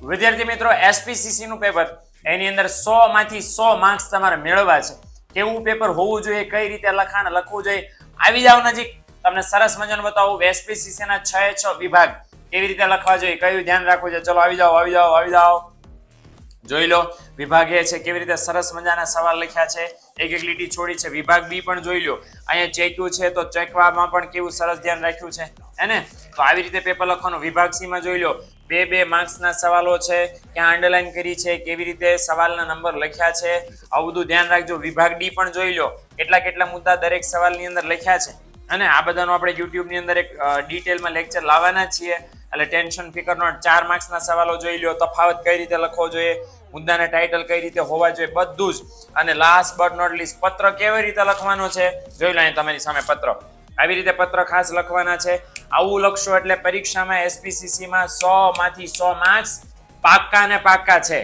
વિદ્યાર્થી મિત્રો, એસપીસીસી નું પેપર એની અંદર 100 માંથી 100 માર્ક્સ તમારે મેળવવા છે. કેવું પેપર હોવું જોઈએ, કઈ રીતે લખાણ લખવું જોઈએ, આવી જાવ નજીક, તમને સરસ મજાનું બતાવું. એસપીસીસી ના 6 વિભાગ કેવી રીતે લખવા જોઈએ, કયું ધ્યાન રાખવું છે. ચલો આવી જાઓ. જોઈ લો, વિભાગ એ છે કેવી રીતે સરસ મજાના સવાલ લખ્યા છે, એક એક લીટી છોડી છે. વિભાગ બી પણ જોઈ લો, અહીંયા ચેક્યું છે તો ચેકવામાં પણ કેવું સરસ ધ્યાન રાખ્યું છે હેને. તો આવી રીતે પેપર લખવાનું. વિભાગ સી માં જોઈ લો, 2 માર્ક્સના સવાલો છે, ક્યાં અંડરલાઈન કરી છે, કેવી રીતે સવાલના નંબર લખ્યા છે, આવું બધું ધ્યાન રાખજો. વિભાગ ડી પણ જોઈ લો, કેટલા મુદ્દા દરેક સવાલની અંદર લખ્યા છે અને આ બધાનો આપણે YouTube ની અંદર એક ડિટેલમાં લેક્ચર લાવવાના છીએ. એટલે ટેન્શન ફિકર નો. 4 માર્ક્સના સવાલો જોઈ લો, તફાવત કઈ રીતે લખવો જોઈએ, મુદ્દાના ટાઇટલ કઈ રીતે હોવા જોઈએ, બધું જ. અને લાસ્ટ બટ નોટ લીસ્ટ, પત્ર કેવી રીતે લખવાનો છે જોઈ લો. અહીં તમારી સામે પત્ર, આવી રીતે પત્ર ખાસ લખવાના છે. આવું લખશો એટલે પરીક્ષામાં એસપીસીસી માં 100 માંથી 100 માર્ક્સ પાક્કા ને પાક્કા છે.